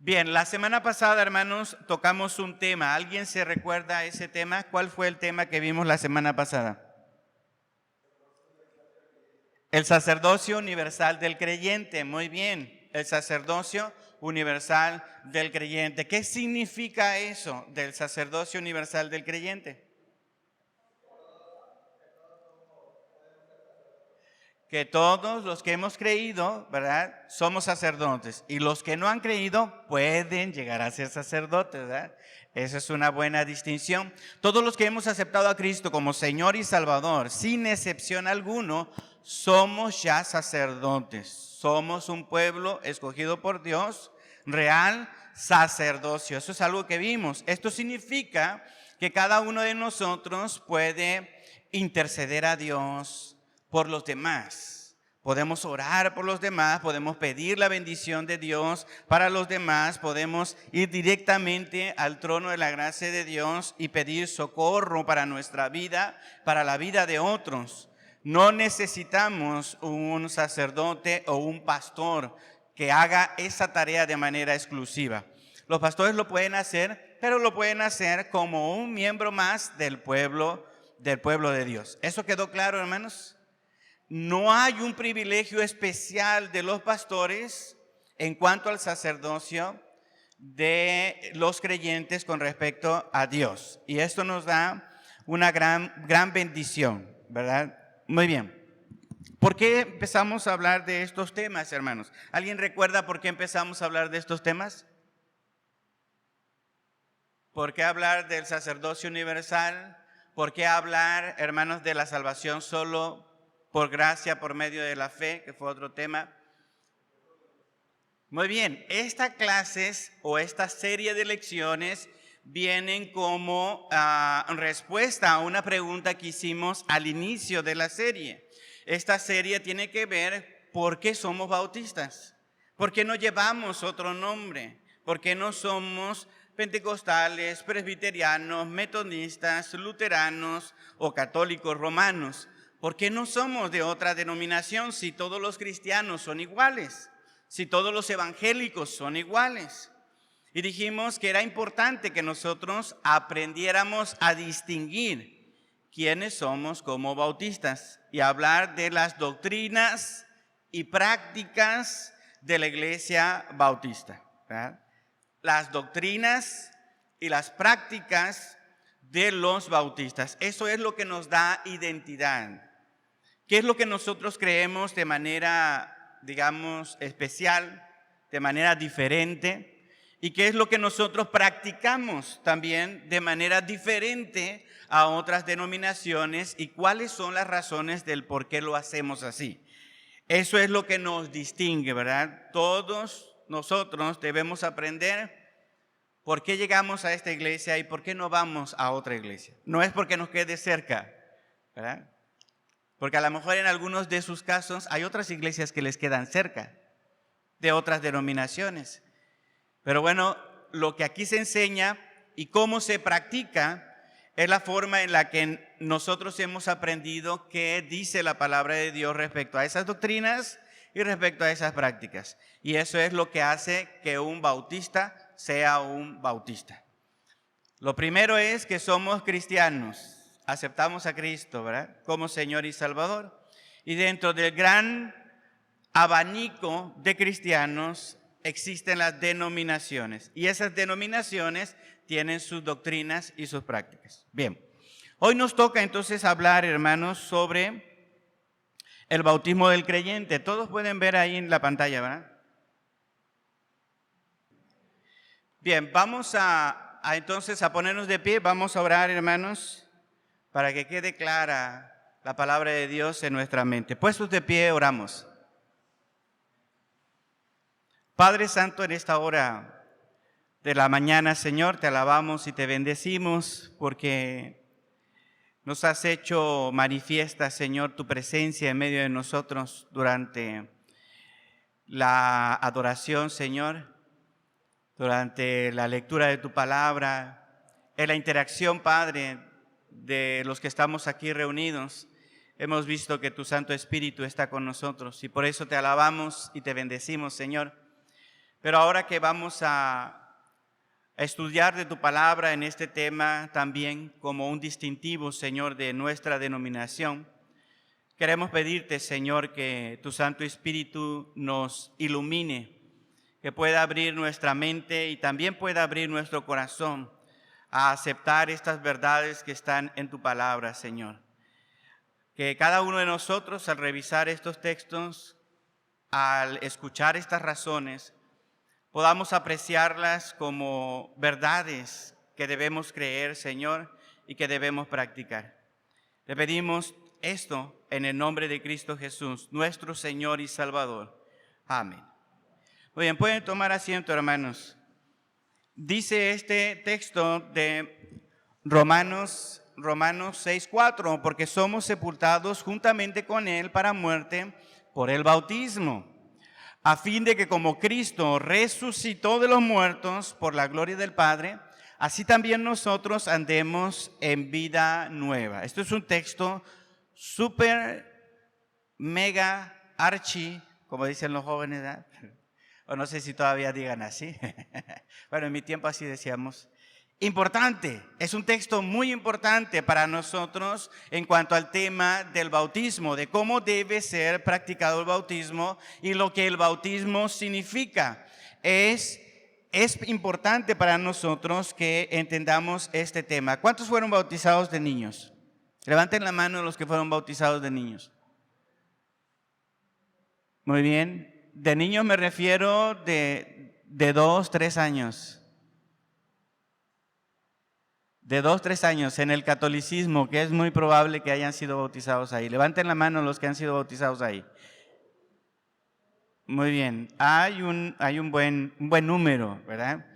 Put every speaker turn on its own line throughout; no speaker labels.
Bien, la semana pasada, hermanos, tocamos un tema. ¿Alguien se recuerda ese tema? ¿Cuál fue el tema que vimos la semana pasada? El sacerdocio universal del creyente. Muy bien, el sacerdocio universal del creyente. ¿Qué significa eso del sacerdocio universal del creyente? Que todos los que hemos creído, ¿verdad?, somos sacerdotes, y los que no han creído pueden llegar a ser sacerdotes, ¿verdad? Esa es una buena distinción. Todos los que hemos aceptado a Cristo como Señor y Salvador, sin excepción alguno, somos ya sacerdotes. Somos un pueblo escogido por Dios, real sacerdocio. Eso es algo que vimos. Esto significa que cada uno de nosotros puede interceder a Dios por los demás. Podemos orar por los demás, podemos pedir la bendición de Dios para los demás, podemos ir directamente al trono de la gracia de Dios y pedir socorro para nuestra vida, para la vida de otros. No necesitamos un sacerdote o un pastor que haga esa tarea de manera exclusiva. Los pastores lo pueden hacer, pero lo pueden hacer como un miembro más del pueblo de Dios. ¿Eso quedó claro, hermanos? No hay un privilegio especial de los pastores en cuanto al sacerdocio de los creyentes con respecto a Dios. Y esto nos da una gran bendición, ¿verdad? Muy bien. ¿Por qué empezamos a hablar de estos temas, hermanos? ¿Alguien recuerda por qué empezamos a hablar de estos temas? ¿Por qué hablar del sacerdocio universal? ¿Por qué hablar, hermanos, de la salvación solo por gracia, por medio de la fe, que fue otro tema? Muy bien, estas clases o esta serie de lecciones vienen como respuesta a una pregunta que hicimos al inicio de la serie. Esta serie tiene que ver por qué somos bautistas, por qué no llevamos otro nombre, por qué no somos pentecostales, presbiterianos, metodistas, luteranos o católicos romanos. ¿Por qué no somos de otra denominación si todos los cristianos son iguales? Si todos los evangélicos son iguales. Y dijimos que era importante que nosotros aprendiéramos a distinguir quiénes somos como bautistas y hablar de las doctrinas y prácticas de la iglesia bautista, ¿verdad? Las doctrinas y las prácticas de los bautistas. Eso es lo que nos da identidad. ¿Qué es lo que nosotros creemos de manera, digamos, especial, de manera diferente? ¿Y qué es lo que nosotros practicamos también de manera diferente a otras denominaciones? ¿Y cuáles son las razones del por qué lo hacemos así? Eso es lo que nos distingue, ¿verdad? Todos nosotros debemos aprender por qué llegamos a esta iglesia y por qué no vamos a otra iglesia. No es porque nos quede cerca, ¿verdad? Porque a lo mejor en algunos de sus casos hay otras iglesias que les quedan cerca, de otras denominaciones. Pero bueno, lo que aquí se enseña y cómo se practica es la forma en la que nosotros hemos aprendido qué dice la palabra de Dios respecto a esas doctrinas y respecto a esas prácticas. Y eso es lo que hace que un bautista sea un bautista. Lo primero es que somos cristianos. Aceptamos a Cristo, ¿verdad?, como Señor y Salvador. Y dentro del gran abanico de cristianos existen las denominaciones. Y esas denominaciones tienen sus doctrinas y sus prácticas. Bien, hoy nos toca entonces hablar, hermanos, sobre el bautismo del creyente. Todos pueden ver ahí en la pantalla, ¿verdad? Bien, vamos entonces a ponernos de pie. Vamos a orar, hermanos, para que quede clara la palabra de Dios en nuestra mente. Puestos de pie, oramos. Padre Santo, en esta hora de la mañana, Señor, te alabamos y te bendecimos porque nos has hecho manifiesta, Señor, tu presencia en medio de nosotros durante la adoración, Señor, durante la lectura de tu palabra, en la interacción, Padre, de los que estamos aquí reunidos. Hemos visto que tu Santo Espíritu está con nosotros y por eso te alabamos y te bendecimos, Señor. Pero ahora que vamos a estudiar de tu palabra en este tema también como un distintivo, Señor, de nuestra denominación, queremos pedirte, Señor, que tu Santo Espíritu nos ilumine, que pueda abrir nuestra mente y también pueda abrir nuestro corazón a aceptar estas verdades que están en tu palabra, Señor. Que cada uno de nosotros, al revisar estos textos, al escuchar estas razones, podamos apreciarlas como verdades que debemos creer, Señor, y que debemos practicar. Te pedimos esto en el nombre de Cristo Jesús, nuestro Señor y Salvador. Amén. Muy bien, pueden tomar asiento, hermanos. Dice este texto de Romanos 6:4, porque somos sepultados juntamente con Él para muerte por el bautismo, a fin de que como Cristo resucitó de los muertos por la gloria del Padre, así también nosotros andemos en vida nueva. Esto es un texto súper, mega, archi, como dicen los jóvenes, ¿verdad? O no sé si todavía digan así. Bueno, en mi tiempo así decíamos. Importante, es un texto muy importante para nosotros en cuanto al tema del bautismo, de cómo debe ser practicado el bautismo y lo que el bautismo significa. Es importante para nosotros que entendamos este tema. ¿Cuántos fueron bautizados de niños? Levanten la mano los que fueron bautizados de niños. Muy bien. De niños me refiero de 2, 3 años. De 2, 3 años en el catolicismo, que es muy probable que hayan sido bautizados ahí. Levanten la mano los que han sido bautizados ahí. Muy bien, hay un buen número, ¿verdad?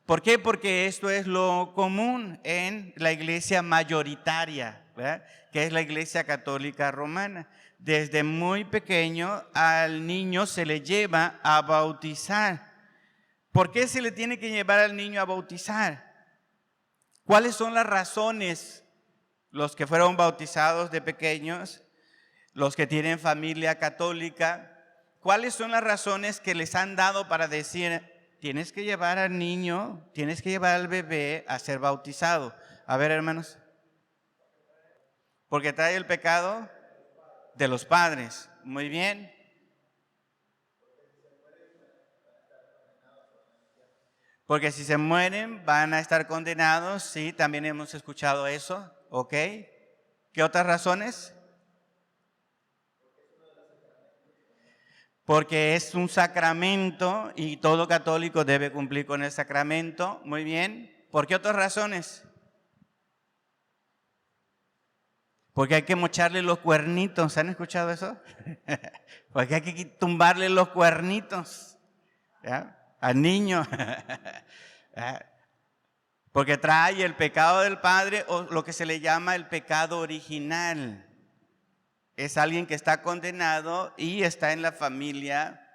¿Por qué? Porque esto es lo común en la iglesia mayoritaria, ¿verdad? Que es la iglesia católica romana. Desde muy pequeño al niño se le lleva a bautizar. ¿Por qué se le tiene que llevar al niño a bautizar? ¿Cuáles son las razones? Los que fueron bautizados de pequeños, los que tienen familia católica, ¿cuáles son las razones que les han dado para decir, tienes que llevar al niño, tienes que llevar al bebé a ser bautizado? A ver, hermanos. Porque trae el pecado de los padres. Muy bien. Porque si se mueren van a estar condenados. Sí, también hemos escuchado eso. ¿Ok? ¿Qué otras razones? Porque es un sacramento y todo católico debe cumplir con el sacramento. Muy bien. ¿Por qué otras razones? Porque hay que mocharle los cuernitos. ¿Han escuchado eso? Porque hay que tumbarle los cuernitos, ¿ya? Al niño. Porque trae el pecado del padre o lo que se le llama el pecado original. Es alguien que está condenado y está en la familia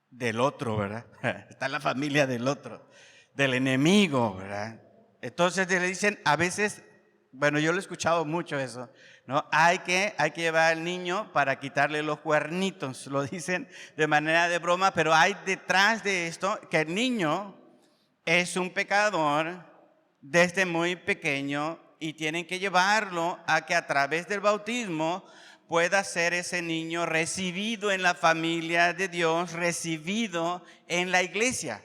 del otro, ¿verdad? Está en la familia del otro, del enemigo, ¿verdad? Entonces le dicen a veces, bueno, yo lo he escuchado mucho eso, ¿no? Hay que llevar al niño para quitarle los cuernitos, lo dicen de manera de broma, pero hay detrás de esto que el niño es un pecador desde muy pequeño y tienen que llevarlo a que a través del bautismo pueda ser ese niño recibido en la familia de Dios, recibido en la iglesia.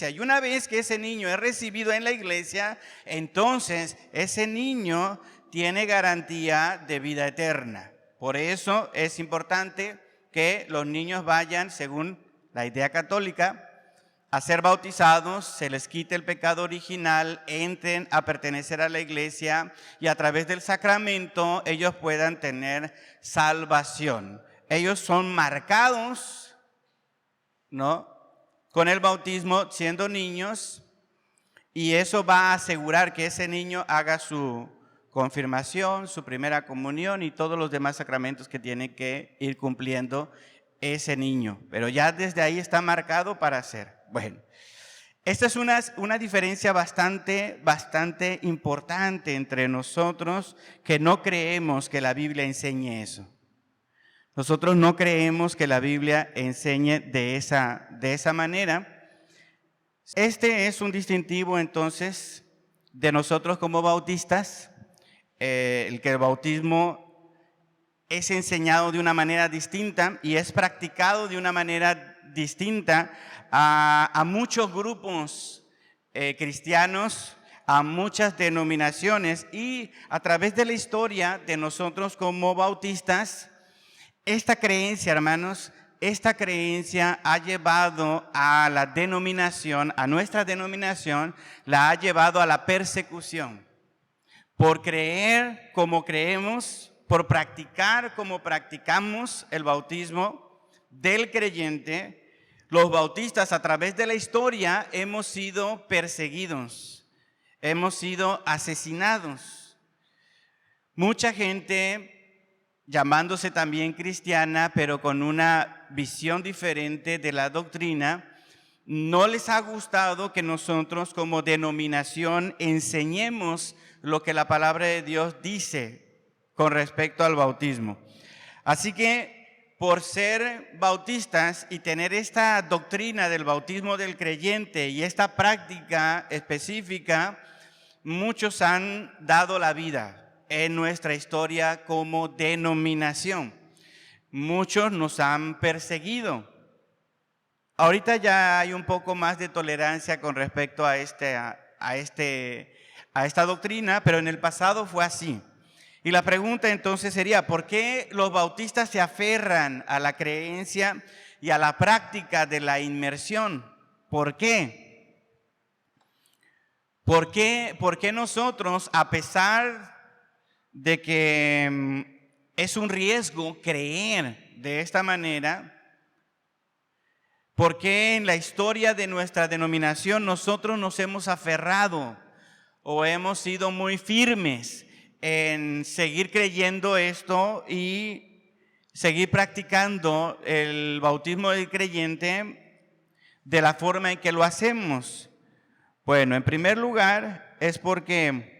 Y una vez que ese niño es recibido en la iglesia, entonces ese niño tiene garantía de vida eterna. Por eso es importante que los niños vayan, según la idea católica, a ser bautizados, se les quite el pecado original, entren a pertenecer a la iglesia y a través del sacramento ellos puedan tener salvación. Ellos son marcados, ¿no?, con el bautismo siendo niños, y eso va a asegurar que ese niño haga su confirmación, su primera comunión y todos los demás sacramentos que tiene que ir cumpliendo ese niño. Pero ya desde ahí está marcado para hacer. Bueno, esta es una diferencia bastante importante entre nosotros que no creemos que la Biblia enseñe eso. Nosotros no creemos que la Biblia enseñe de esa manera. Este es un distintivo entonces de nosotros como bautistas, el que el bautismo es enseñado de una manera distinta y es practicado de una manera distinta a muchos grupos cristianos, a muchas denominaciones, y a través de la historia de nosotros como bautistas, esta creencia, hermanos, esta creencia ha llevado a la denominación, a nuestra denominación, la ha llevado a la persecución. Por creer como creemos, por practicar como practicamos el bautismo del creyente, los bautistas a través de la historia hemos sido perseguidos, hemos sido asesinados. Mucha gente llamándose también cristiana, pero con una visión diferente de la doctrina, no les ha gustado que nosotros como denominación enseñemos lo que la palabra de Dios dice con respecto al bautismo. Así que por ser bautistas y tener esta doctrina del bautismo del creyente y esta práctica específica, muchos han dado la vida en nuestra historia como denominación. Muchos nos han perseguido. Ahorita ya hay un poco más de tolerancia con respecto a esta doctrina, pero en el pasado fue así. Y la pregunta entonces sería, ¿por qué los bautistas se aferran a la creencia y a la práctica de la inmersión? ¿Por qué? ¿Por qué nosotros, a pesar de que es un riesgo creer de esta manera, por qué en la historia de nuestra denominación nosotros nos hemos aferrado o hemos sido muy firmes en seguir creyendo esto y seguir practicando el bautismo del creyente de la forma en que lo hacemos? Bueno, en primer lugar es porque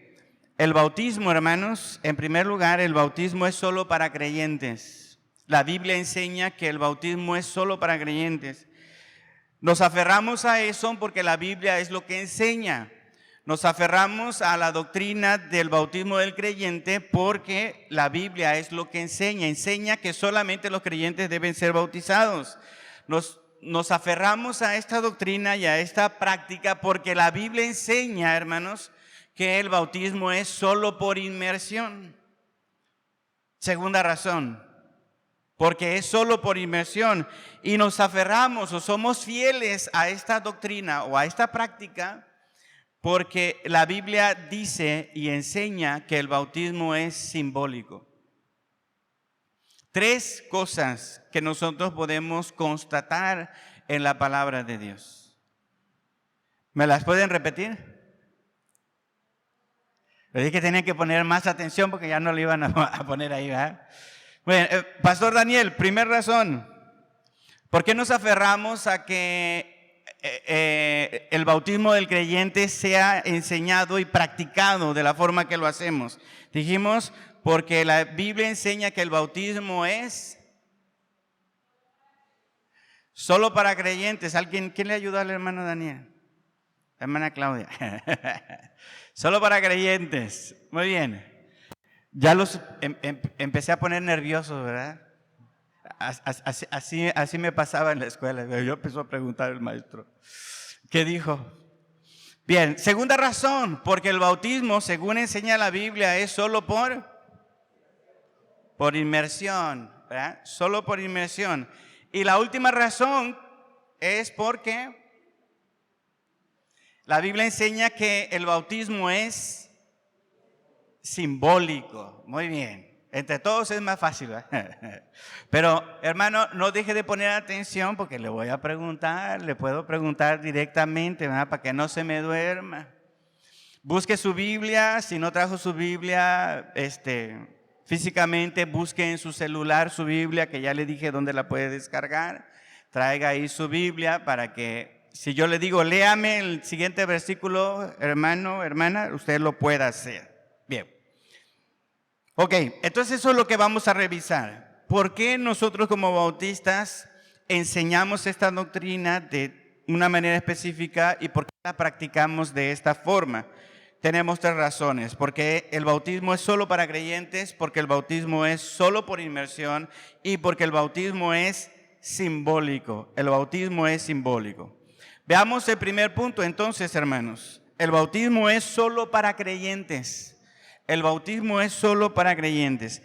el bautismo, hermanos, en primer lugar, el bautismo es solo para creyentes. La Biblia enseña que el bautismo es solo para creyentes. Nos aferramos a eso porque la Biblia es lo que enseña. Nos aferramos a la doctrina del bautismo del creyente porque la Biblia es lo que enseña. Enseña que solamente los creyentes deben ser bautizados. Nos aferramos a esta doctrina y a esta práctica porque la Biblia enseña, hermanos, que el bautismo es solo por inmersión. Segunda razón, porque es solo por inmersión, y nos aferramos o somos fieles a esta doctrina o a esta práctica porque la Biblia dice y enseña que el bautismo es simbólico. Tres cosas que nosotros podemos constatar en la palabra de Dios. ¿Me las pueden repetir? Le dije que tenía que poner más atención porque ya no lo iban a poner ahí, ¿verdad? Bueno, Pastor Daniel, primera razón. ¿Por qué nos aferramos a que el bautismo del creyente sea enseñado y practicado de la forma que lo hacemos? Dijimos, porque la Biblia enseña que el bautismo es solo para creyentes. ¿Quién le ayudó al hermano Daniel? La hermana Claudia. Solo para creyentes. Muy bien. Ya los empecé a poner nerviosos, ¿verdad? Así me pasaba en la escuela. Yo empecé a preguntar al maestro. ¿Qué dijo? Bien, segunda razón, porque el bautismo, según enseña la Biblia, es solo por inmersión, ¿verdad? Solo por inmersión. Y la última razón es porque la Biblia enseña que el bautismo es simbólico. Muy bien. Entre todos es más fácil, ¿verdad? Pero, hermano, no deje de poner atención porque le voy a preguntar, le puedo preguntar directamente, ¿verdad? Para que no se me duerma. Busque su Biblia, si no trajo su Biblia, físicamente busque en su celular su Biblia, que ya le dije dónde la puede descargar. Traiga ahí su Biblia para que, si yo le digo, léame el siguiente versículo, hermano, hermana, usted lo pueda hacer. Bien. Ok, entonces eso es lo que vamos a revisar. ¿por qué nosotros como bautistas enseñamos esta doctrina de una manera específica y por qué la practicamos de esta forma? Tenemos 3 razones. Porque el bautismo es solo para creyentes, porque el bautismo es solo por inmersión y porque el bautismo es simbólico. El bautismo es simbólico. Veamos el primer punto entonces, hermanos. El bautismo es solo para creyentes. El bautismo es solo para creyentes.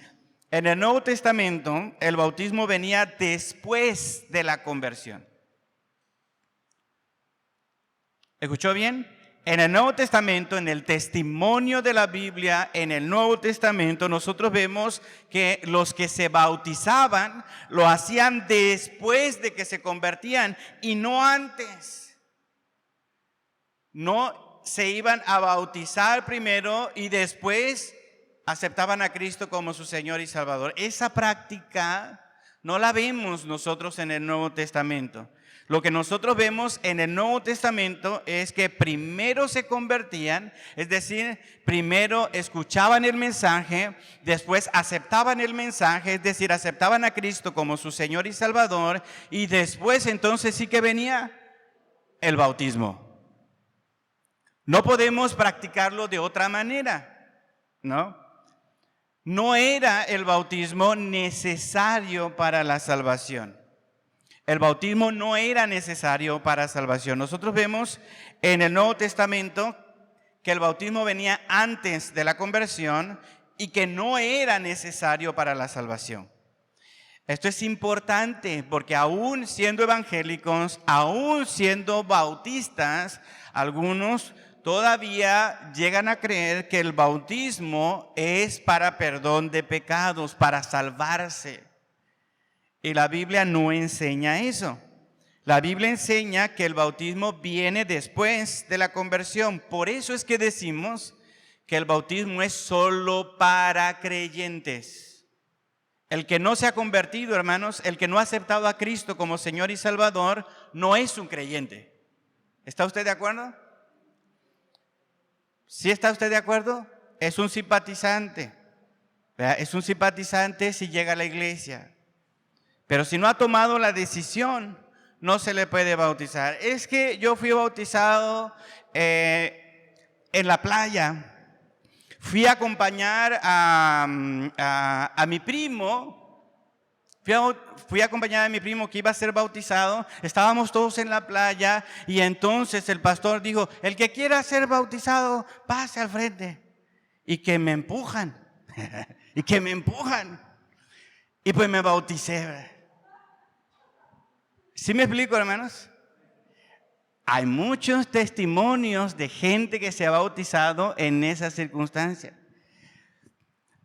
En el Nuevo Testamento, el bautismo venía después de la conversión. ¿Escuchó bien? En el Nuevo Testamento, en el testimonio de la Biblia, en el Nuevo Testamento, nosotros vemos que los que se bautizaban lo hacían después de que se convertían y no antes. No se iban a bautizar primero y después aceptaban a Cristo como su Señor y Salvador. Esa práctica no la vemos nosotros en el Nuevo Testamento. Lo que nosotros vemos en el Nuevo Testamento es que primero se convertían, es decir, primero escuchaban el mensaje, después aceptaban el mensaje, es decir, aceptaban a Cristo como su Señor y Salvador, y después entonces sí que venía el bautismo. No podemos practicarlo de otra manera, ¿no? No era el bautismo necesario para la salvación. El bautismo no era necesario para salvación. Nosotros vemos en el Nuevo Testamento que el bautismo venía antes de la conversión y que no era necesario para la salvación. Esto es importante porque aún siendo evangélicos, aún siendo bautistas, algunos todavía llegan a creer que el bautismo es para perdón de pecados, para salvarse. Y la Biblia no enseña eso. La Biblia enseña que el bautismo viene después de la conversión. Por eso es que decimos que el bautismo es solo para creyentes. El que no se ha convertido, hermanos, el que no ha aceptado a Cristo como Señor y Salvador, no es un creyente. ¿Está usted de acuerdo? ¿Sí está usted de acuerdo? Es un simpatizante. Es un simpatizante si llega a la iglesia. Pero si no ha tomado la decisión, no se le puede bautizar. Es que yo fui bautizado en la playa. Fui a acompañar a mi primo. Fui a acompañar a mi primo que iba a ser bautizado. Estábamos todos en la playa y entonces el pastor dijo, el que quiera ser bautizado, pase al frente. Y que me empujan. Y que me empujan. Y pues me bauticé. ¿Sí me explico, hermanos? Hay muchos testimonios de gente que se ha bautizado en esas circunstancias.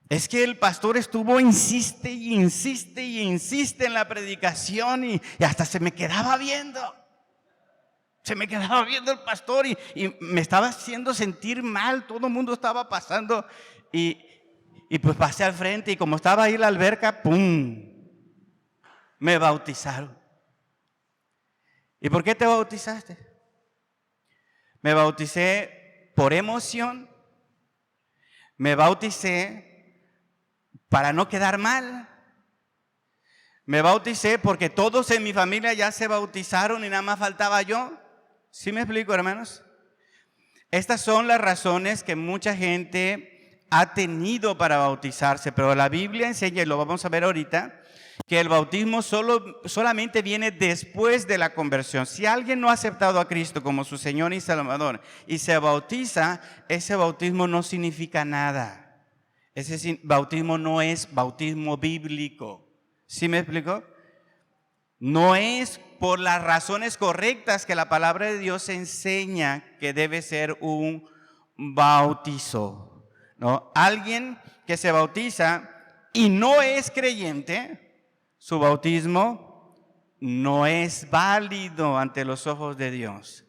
Es que el pastor insiste y insiste y insiste en la predicación y hasta se me quedaba viendo. Se me quedaba viendo el pastor y me estaba haciendo sentir mal. Todo el mundo estaba pasando y pues pasé al frente y como estaba ahí la alberca, ¡pum! Me bautizaron. ¿Y por qué te bautizaste? Me bauticé por emoción. Me bauticé para no quedar mal. Me bauticé porque todos en mi familia ya se bautizaron y nada más faltaba yo. ¿Sí me explico, hermanos? Estas son las razones que mucha gente ha tenido para bautizarse, pero la Biblia enseña, y lo vamos a ver ahorita, que el bautismo solamente viene después de la conversión. Si alguien no ha aceptado a Cristo como su Señor y Salvador y se bautiza, ese bautismo no significa nada. Ese bautismo no es bautismo bíblico. ¿Sí me explico? No es por las razones correctas que la palabra de Dios enseña que debe ser un bautizo, ¿no? Alguien que se bautiza y no es creyente, su bautismo no es válido ante los ojos de Dios.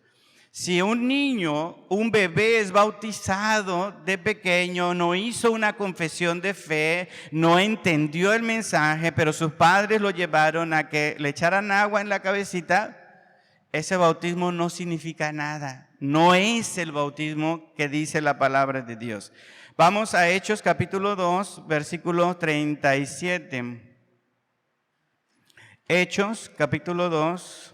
Si un niño, un bebé es bautizado de pequeño, no hizo una confesión de fe, no entendió el mensaje, pero sus padres lo llevaron a que le echaran agua en la cabecita, ese bautismo no significa nada. No es el bautismo que dice la palabra de Dios. Vamos a Hechos capítulo 2, versículo 37. Hechos, capítulo 2,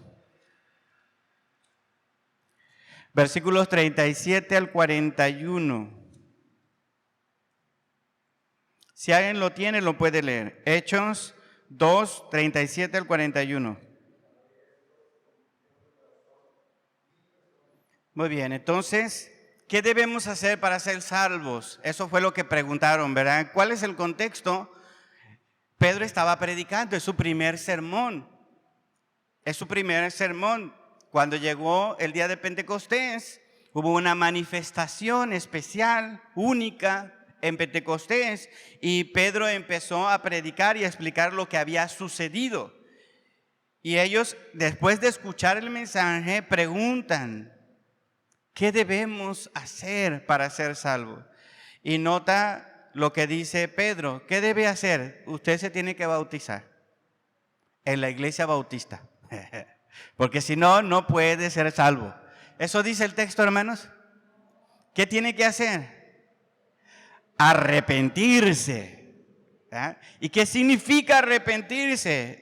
versículos 37 al 41. Si alguien lo tiene, lo puede leer. Hechos 2, 37 al 41. Muy bien, entonces, ¿qué debemos hacer para ser salvos? Eso fue lo que preguntaron, ¿verdad? ¿Cuál es el contexto? Pedro estaba predicando, es su primer sermón. Es su primer sermón. Cuando llegó el día de Pentecostés, hubo una manifestación especial, única, en Pentecostés, y Pedro empezó a predicar y a explicar lo que había sucedido. Y ellos, después de escuchar el mensaje, preguntan, ¿qué debemos hacer para ser salvos? Y nota lo que dice Pedro, ¿qué debe hacer? Usted se tiene que bautizar en la iglesia bautista, porque si no, no puede ser salvo. Eso dice el texto, hermanos. ¿Qué tiene que hacer? Arrepentirse. ¿Ah? ¿Y qué significa arrepentirse?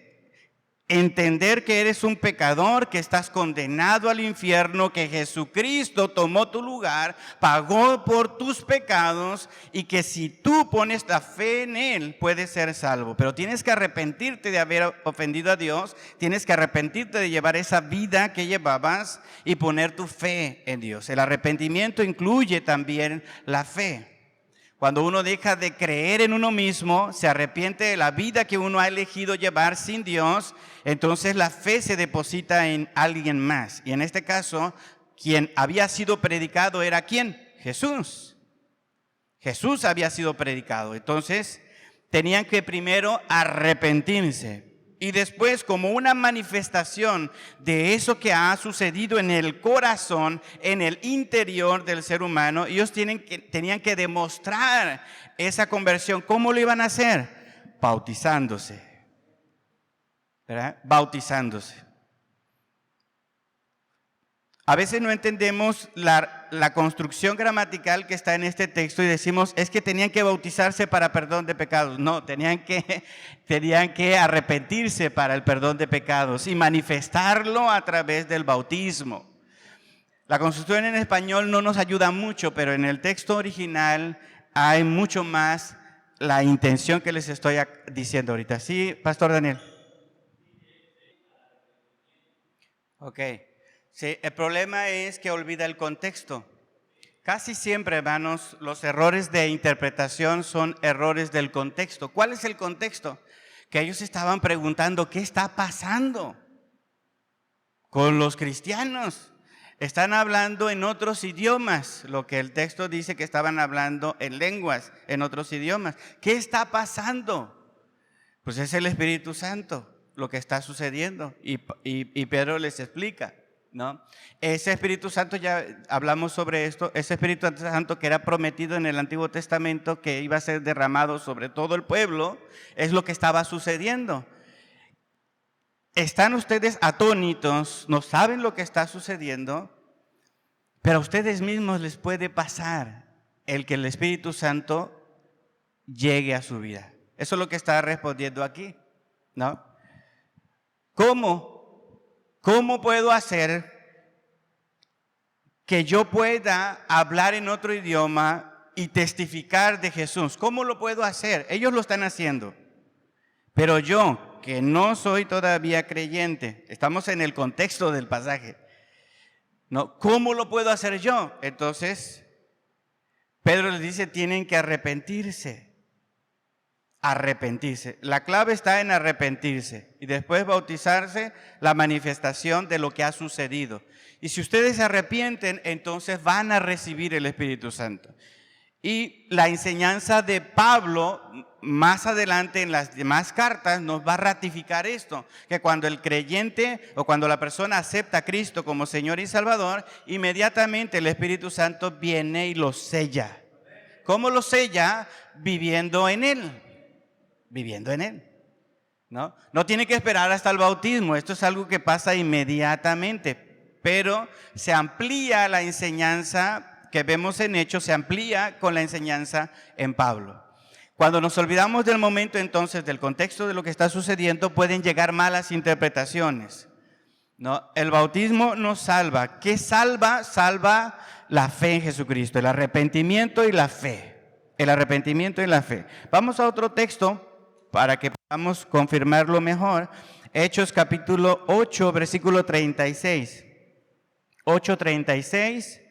Entender que eres un pecador, que estás condenado al infierno, que Jesucristo tomó tu lugar, pagó por tus pecados y que si tú pones la fe en Él, puedes ser salvo. Pero tienes que arrepentirte de haber ofendido a Dios, tienes que arrepentirte de llevar esa vida que llevabas y poner tu fe en Dios. El arrepentimiento incluye también la fe. Cuando uno deja de creer en uno mismo, se arrepiente de la vida que uno ha elegido llevar sin Dios, entonces la fe se deposita en alguien más. Y en este caso, quien había sido predicado era ¿quién? Jesús. Jesús había sido predicado. Entonces, tenían que primero arrepentirse. Y después, como una manifestación de eso que ha sucedido en el corazón, en el interior del ser humano, ellos tenían que demostrar esa conversión. ¿Cómo lo iban a hacer? Bautizándose. ¿Verdad? Bautizándose. A veces no entendemos la construcción gramatical que está en este texto y decimos, es que tenían que bautizarse para perdón de pecados. No, tenían que arrepentirse para el perdón de pecados y manifestarlo a través del bautismo. La construcción en español no nos ayuda mucho, pero en el texto original hay mucho más la intención que les estoy diciendo ahorita. ¿Sí, Pastor Daniel? Ok. Sí, el problema es que olvida el contexto. Casi siempre, hermanos, los errores de interpretación son errores del contexto. ¿Cuál es el contexto? Que ellos estaban preguntando, ¿qué está pasando con los cristianos? Están hablando en otros idiomas, lo que el texto dice que estaban hablando en lenguas, en otros idiomas. ¿Qué está pasando? Pues es el Espíritu Santo lo que está sucediendo. Y Pedro les explica, ¿no? Ese Espíritu Santo, ya hablamos sobre esto, ese Espíritu Santo que era prometido en el Antiguo Testamento, que iba a ser derramado sobre todo el pueblo, es lo que estaba sucediendo. Están ustedes atónitos, no saben lo que está sucediendo, pero a ustedes mismos les puede pasar el que el Espíritu Santo llegue a su vida. Eso es lo que está respondiendo aquí, ¿no? ¿Cómo puedo hacer que yo pueda hablar en otro idioma y testificar de Jesús? ¿Cómo lo puedo hacer? Ellos lo están haciendo. Pero yo, que no soy todavía creyente, estamos en el contexto del pasaje, ¿no? ¿Cómo lo puedo hacer yo? Entonces, Pedro les dice, tienen que arrepentirse. Arrepentirse. La clave está en arrepentirse y después bautizarse, la manifestación de lo que ha sucedido. Y si ustedes se arrepienten, entonces van a recibir el Espíritu Santo. Y la enseñanza de Pablo más adelante en las demás cartas nos va a ratificar esto, que cuando el creyente o cuando la persona acepta a Cristo como Señor y Salvador, inmediatamente el Espíritu Santo viene y lo sella. ¿Cómo lo sella? Viviendo en Él. Viviendo en Él, ¿no? No tiene que esperar hasta el bautismo, esto es algo que pasa inmediatamente, pero se amplía la enseñanza que vemos en Hechos, se amplía con la enseñanza en Pablo. Cuando nos olvidamos del momento, entonces, del contexto de lo que está sucediendo, pueden llegar malas interpretaciones, ¿no? El bautismo nos salva. ¿Qué salva? Salva la fe en Jesucristo, el arrepentimiento y la fe. El arrepentimiento y la fe. Vamos a otro texto para que podamos confirmarlo mejor. Hechos capítulo 8, versículo 36. 8:36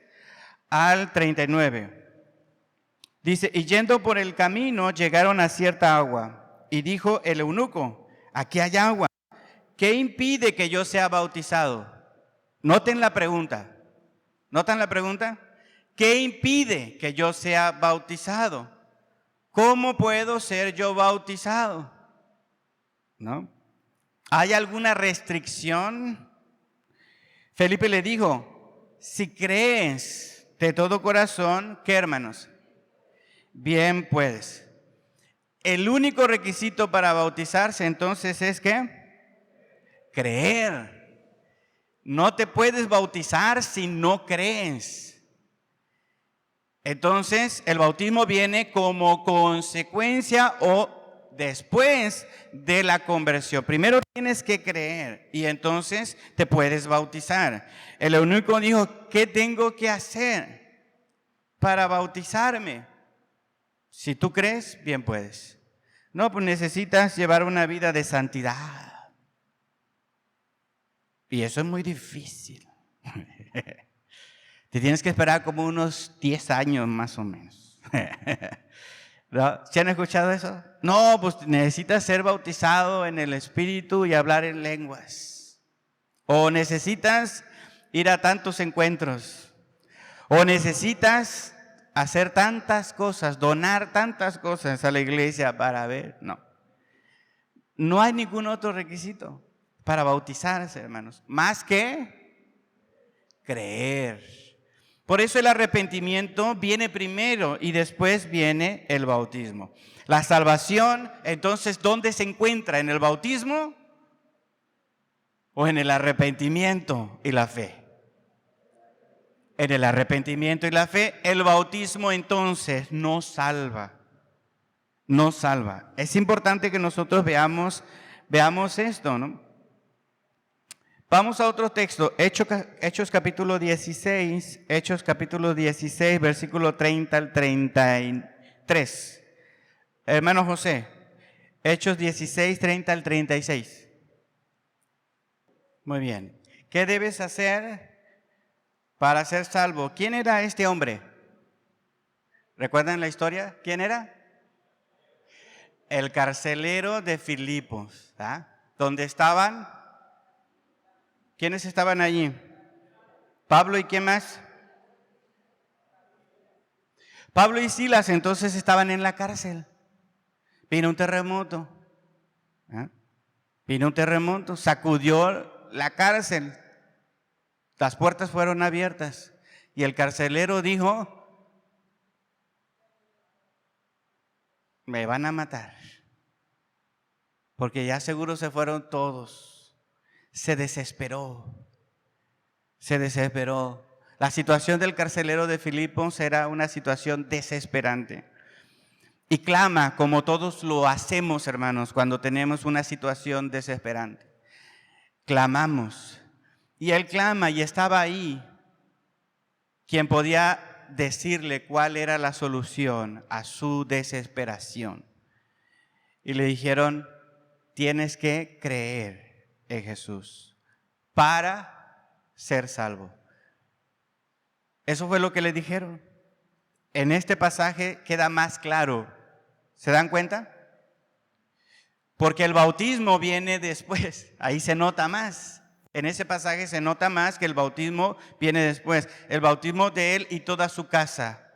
al 39. Dice, y yendo por el camino llegaron a cierta agua, y dijo el eunuco, aquí hay agua, ¿qué impide que yo sea bautizado? Noten la pregunta, ¿notan la pregunta? ¿Qué impide que yo sea bautizado? ¿Cómo puedo ser yo bautizado? ¿No? ¿Hay alguna restricción? Felipe le dijo, si crees de todo corazón, ¿qué, hermanos? Bien puedes. El único requisito para bautizarse entonces es ¿qué? Creer. No te puedes bautizar si no crees. Entonces el bautismo viene como consecuencia o después de la conversión. Primero tienes que creer y entonces te puedes bautizar. El eunuco dijo, ¿qué tengo que hacer para bautizarme? Si tú crees, bien puedes. No, pues necesitas llevar una vida de santidad. Y eso es muy difícil. Te tienes que esperar como unos 10 años más o menos. ¿No? ¿Se han escuchado eso? No, pues necesitas ser bautizado en el Espíritu y hablar en lenguas. O necesitas ir a tantos encuentros. O necesitas hacer tantas cosas, donar tantas cosas a la iglesia para ver. No. No hay ningún otro requisito para bautizarse, hermanos, más que creer. Por eso el arrepentimiento viene primero y después viene el bautismo. La salvación, entonces, ¿dónde se encuentra? ¿En el bautismo o en el arrepentimiento y la fe? En el arrepentimiento y la fe. El bautismo entonces no salva. No salva. Es importante que nosotros veamos esto, ¿no? Vamos a otro texto, Hechos capítulo 16, versículo 30 al 33. Hermano José, Hechos 16, 30 al 36. Muy bien. ¿Qué debes hacer para ser salvo? ¿Quién era este hombre? ¿Recuerdan la historia? ¿Quién era? El carcelero de Filipos, ¿ah? ¿Dónde estaban? ¿Quiénes estaban allí? Pablo y ¿quién más? Pablo y Silas entonces estaban en la cárcel. Vino un terremoto. ¿Ah? Vino un terremoto, sacudió la cárcel. Las puertas fueron abiertas. Y el carcelero dijo, me van a matar. Porque ya seguro se fueron todos. Se desesperó. Se desesperó. La situación del carcelero de Filipos era una situación desesperante. Y clama, como todos lo hacemos, hermanos, cuando tenemos una situación desesperante. Clamamos. Y él clama y estaba ahí quien podía decirle cuál era la solución a su desesperación. Y le dijeron, tienes que creer en Jesús para ser salvo. Eso fue lo que le dijeron. En este pasaje queda más claro. ¿Se dan cuenta? Porque el bautismo viene después. Ahí se nota más. En ese pasaje se nota más que el bautismo viene después. El bautismo de él y toda su casa.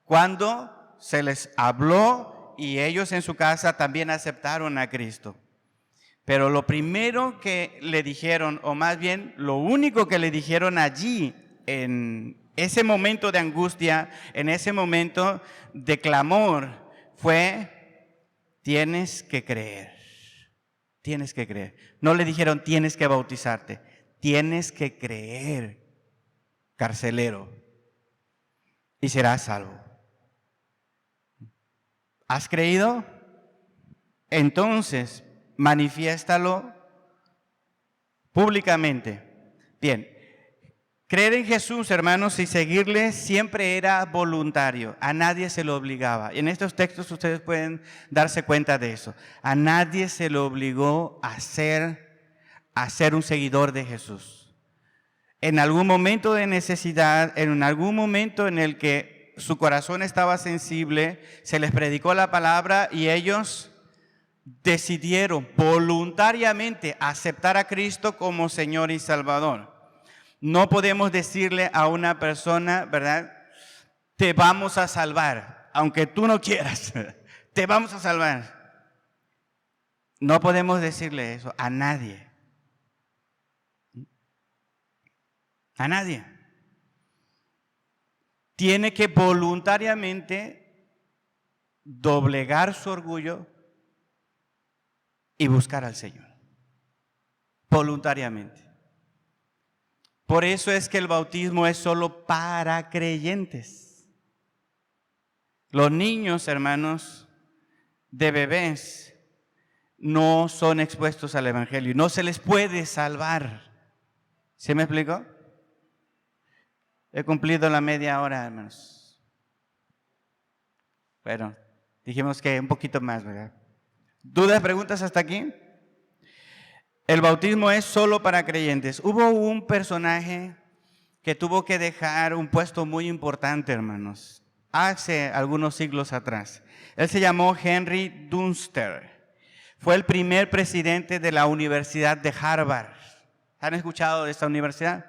Cuando se les habló y ellos en su casa también aceptaron a Cristo. Pero lo primero que le dijeron, o más bien lo único que le dijeron allí, en ese momento de angustia, en ese momento de clamor, fue, tienes que creer. Tienes que creer. No le dijeron, tienes que bautizarte. Tienes que creer, carcelero, y serás salvo. ¿Has creído? Entonces, manifiéstalo públicamente. Bien, creer en Jesús, hermanos, y seguirle siempre era voluntario. A nadie se lo obligaba. En estos textos ustedes pueden darse cuenta de eso. A nadie se lo obligó a ser un seguidor de Jesús. En algún momento de necesidad, en algún momento en el que su corazón estaba sensible, se les predicó la palabra y ellos decidieron voluntariamente aceptar a Cristo como Señor y Salvador. No podemos decirle a una persona, ¿verdad? Te vamos a salvar, aunque tú no quieras, te vamos a salvar. No podemos decirle eso a nadie. A nadie. Tiene que voluntariamente doblegar su orgullo y buscar al Señor. Voluntariamente. Por eso es que el bautismo es solo para creyentes. Los niños, hermanos, de bebés, no son expuestos al Evangelio. No se les puede salvar. ¿Sí me explico? He cumplido la media hora, hermanos. Bueno, dijimos que un poquito más, ¿verdad? ¿Dudas, preguntas hasta aquí? El bautismo es solo para creyentes. Hubo un personaje que tuvo que dejar un puesto muy importante, hermanos, hace algunos siglos atrás. Él se llamó Henry Dunster. Fue el primer presidente de la Universidad de Harvard. ¿Han escuchado de esta universidad?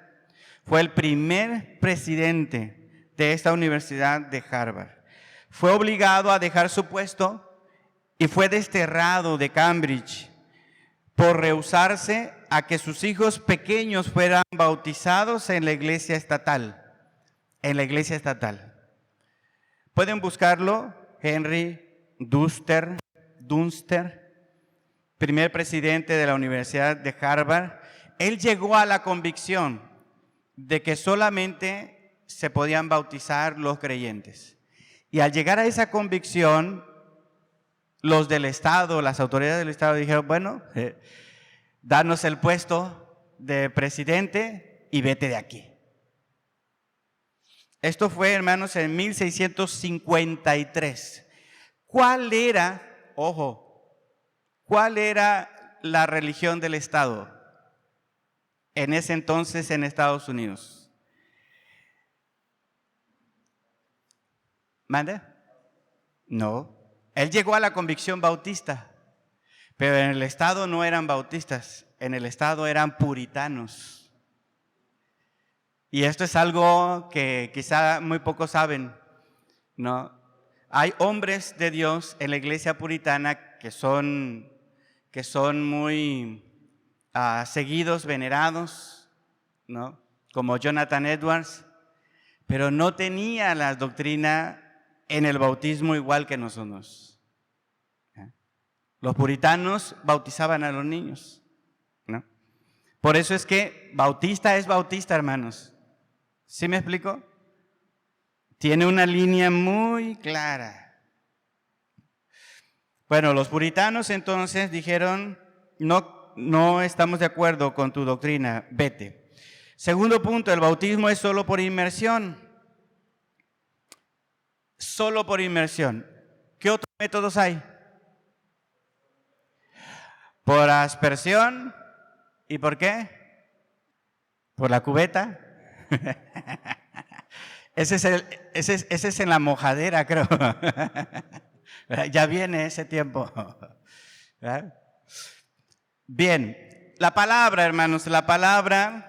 Fue el primer presidente de esta Universidad de Harvard. Fue obligado a dejar su puesto y fue desterrado de Cambridge por rehusarse a que sus hijos pequeños fueran bautizados en la iglesia estatal. En la iglesia estatal. Pueden buscarlo, Henry Dunster, primer presidente de la Universidad de Harvard. Él llegó a la convicción de que solamente se podían bautizar los creyentes. Y al llegar a esa convicción, los del Estado, las autoridades del Estado dijeron, bueno, danos el puesto de presidente y vete de aquí. Esto fue, hermanos, en 1653. ¿Cuál era la religión del Estado en ese entonces en Estados Unidos? ¿Mande? No. Él llegó a la convicción bautista, pero en el Estado no eran bautistas, en el Estado eran puritanos. Y esto es algo que quizá muy pocos saben, ¿no? Hay hombres de Dios en la iglesia puritana que son muy seguidos, venerados, ¿no? Como Jonathan Edwards, pero no tenía la doctrina en el bautismo igual que nosotros. Los puritanos bautizaban a los niños, ¿no? Por eso es que bautista es bautista, hermanos. ¿Sí me explico? Tiene una línea muy clara. Bueno, los puritanos entonces dijeron, no estamos de acuerdo con tu doctrina, vete. Segundo punto, el bautismo es solo por inmersión. Solo por inmersión. ¿Qué otros métodos hay? Por aspersión. ¿Y por qué? Por la cubeta. Ese es en la mojadera, creo. Ya viene ese tiempo. Bien, la palabra, hermanos, la palabra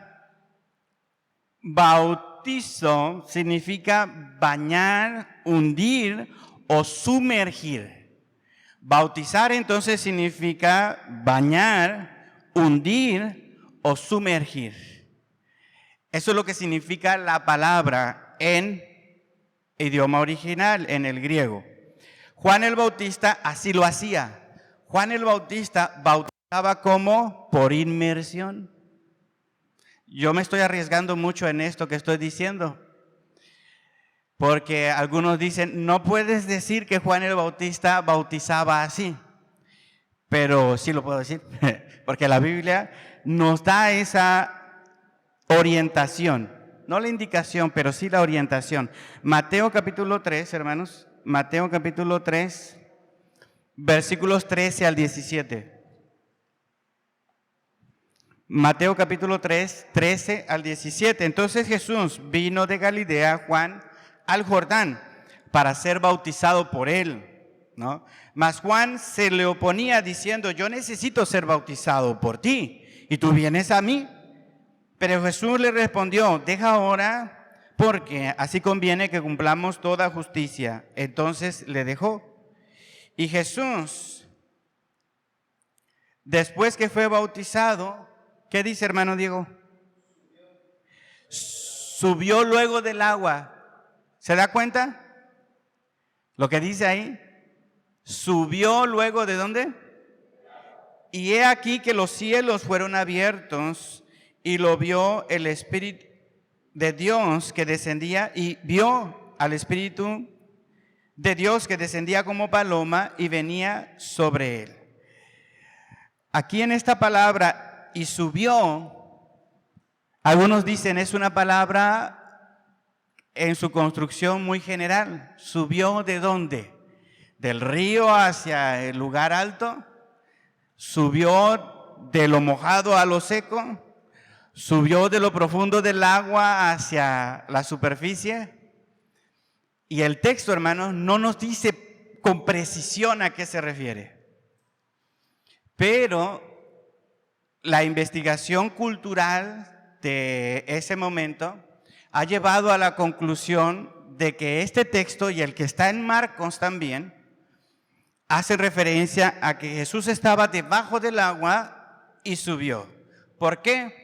bautizo significa bañar, hundir o sumergir. Bautizar entonces significa bañar, hundir o sumergir. Eso es lo que significa la palabra en idioma original, en el griego. Juan el Bautista así lo hacía. Juan el Bautista bautizaba como por inmersión. Yo me estoy arriesgando mucho en esto que estoy diciendo. Porque algunos dicen, no puedes decir que Juan el Bautista bautizaba así. Pero sí lo puedo decir, porque la Biblia nos da esa orientación. No la indicación, pero sí la orientación. Mateo capítulo 3, hermanos. Mateo capítulo 3, versículos 13 al 17. Mateo capítulo 3, 13 al 17. Entonces Jesús vino de Galilea, Juan, al Jordán para ser bautizado por él, ¿no? Mas Juan se le oponía diciendo, yo necesito ser bautizado por ti y tú vienes a mí. Pero Jesús le respondió, deja ahora, porque así conviene que cumplamos toda justicia. Entonces le dejó. Y Jesús, después que fue bautizado, ¿qué dice, hermano Diego? Subió luego del agua. ¿Se da cuenta? Lo que dice ahí. Subió luego ¿de dónde? Y he aquí que los cielos fueron abiertos y lo vio el Espíritu de Dios que descendía y vio al Espíritu de Dios que descendía como paloma y venía sobre él. Aquí en esta palabra, y subió, algunos dicen es una palabra en su construcción muy general. ¿Subió de dónde? ¿Del río hacia el lugar alto? ¿Subió de lo mojado a lo seco? ¿Subió de lo profundo del agua hacia la superficie? Y el texto, hermanos, no nos dice con precisión a qué se refiere. Pero la investigación cultural de ese momento ha llevado a la conclusión de que este texto y el que está en Marcos también hace referencia a que Jesús estaba debajo del agua y subió. ¿Por qué?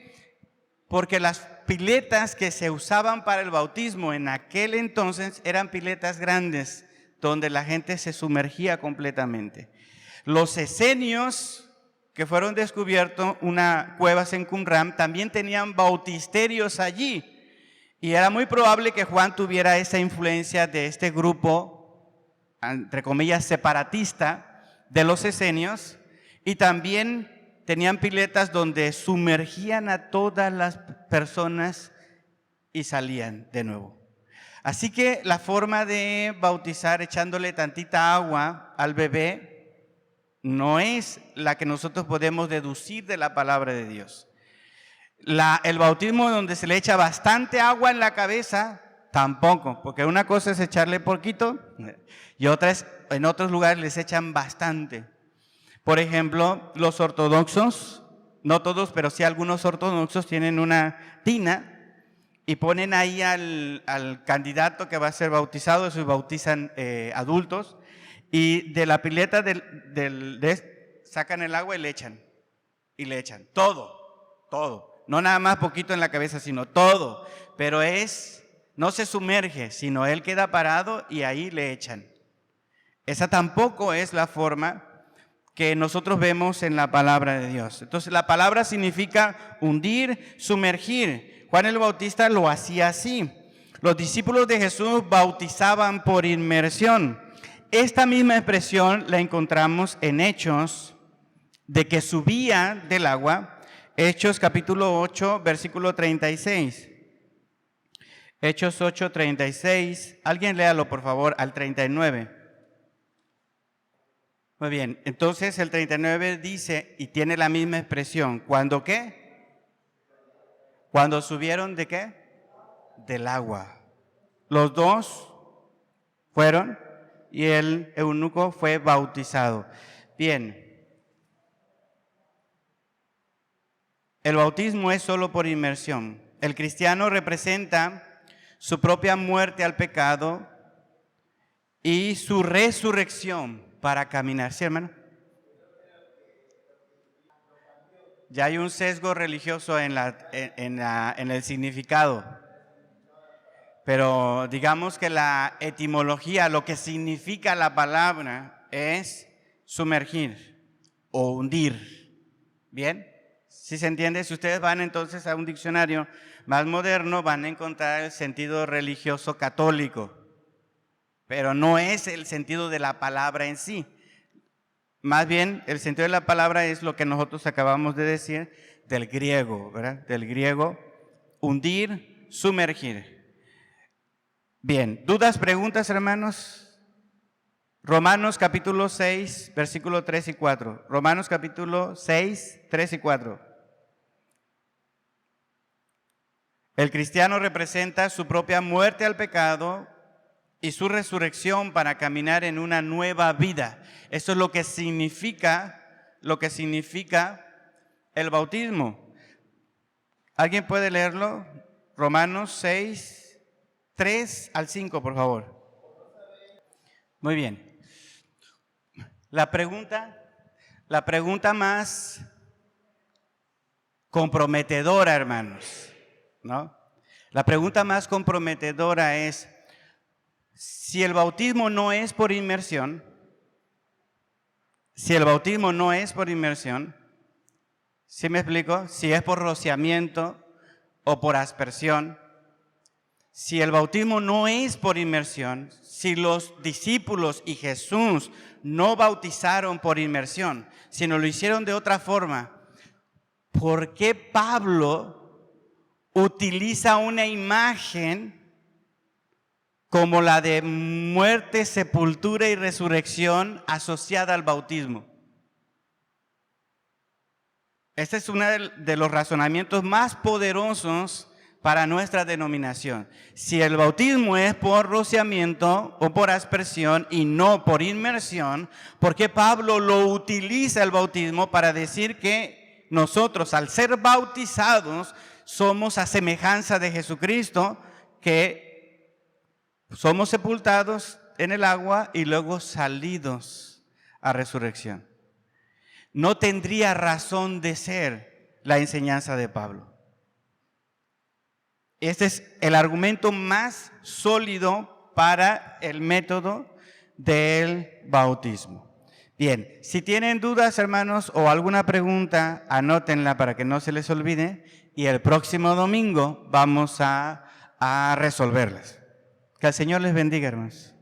Porque las piletas que se usaban para el bautismo en aquel entonces eran piletas grandes, donde la gente se sumergía completamente. Los esenios que fueron descubiertos, una cuevas en Qumran, también tenían bautisterios allí. Y era muy probable que Juan tuviera esa influencia de este grupo, entre comillas, separatista de los esenios, y también tenían piletas donde sumergían a todas las personas y salían de nuevo. Así que la forma de bautizar echándole tantita agua al bebé no es la que nosotros podemos deducir de la palabra de Dios. El bautismo donde se le echa bastante agua en la cabeza, tampoco, porque una cosa es echarle poquito y otra es, en otros lugares les echan bastante. Por ejemplo, los ortodoxos, no todos, pero sí algunos ortodoxos tienen una tina y ponen ahí al candidato que va a ser bautizado, se bautizan adultos, y de la pileta sacan el agua y le echan todo. No nada más poquito en la cabeza, sino todo. Pero no se sumerge, sino él queda parado y ahí le echan. Esa tampoco es la forma que nosotros vemos en la palabra de Dios. Entonces la palabra significa hundir, sumergir. Juan el Bautista lo hacía así. Los discípulos de Jesús bautizaban por inmersión. Esta misma expresión la encontramos en Hechos, de que subía del agua. Hechos capítulo 8, versículo 36. Hechos 8, 36. Alguien léalo, por favor, al 39. Muy bien, entonces el 39 dice, y tiene la misma expresión, ¿cuándo qué? Cuando subieron ¿de qué? Del agua. Los dos fueron y el eunuco fue bautizado. Bien. El bautismo es solo por inmersión. El cristiano representa su propia muerte al pecado y su resurrección para caminar. ¿Sí, hermano? Ya hay un sesgo religioso en el significado. Pero digamos que la etimología, lo que significa la palabra es sumergir o hundir. ¿Bien? ¿Sí se entiende? Si ustedes van entonces a un diccionario más moderno, van a encontrar el sentido religioso católico. pero no es el sentido de la palabra en sí. Más bien, el sentido de la palabra es lo que nosotros acabamos de decir del griego, ¿verdad? Del griego, hundir, sumergir. Bien, ¿dudas, preguntas, hermanos? Romanos capítulo 6, versículo 3 y 4. Romanos capítulo 6, 3 y 4. El cristiano representa su propia muerte al pecado y su resurrección para caminar en una nueva vida. Eso es lo que significa el bautismo. ¿Alguien puede leerlo? Romanos 6, 3 al 5, por favor. Muy bien. La pregunta más comprometedora, hermanos, ¿no? La pregunta más comprometedora es, si el bautismo no es por inmersión, ¿sí me explico? Si es por rociamiento o por aspersión, si el bautismo no es por inmersión, si los discípulos y Jesús no bautizaron por inmersión, sino lo hicieron de otra forma, ¿por qué Pablo utiliza una imagen como la de muerte, sepultura y resurrección asociada al bautismo? Este es uno de los razonamientos más poderosos para nuestra denominación. Si el bautismo es por rociamiento o por aspersión y no por inmersión, ¿por qué Pablo lo utiliza el bautismo para decir que nosotros, al ser bautizados, somos a semejanza de Jesucristo, que somos sepultados en el agua y luego salidos a resurrección? No tendría razón de ser la enseñanza de Pablo. Este es el argumento más sólido para el método del bautismo. Bien, si tienen dudas, hermanos, o alguna pregunta, anótenla para que no se les olvide y el próximo domingo vamos a resolverlas. Que el Señor les bendiga, hermanos.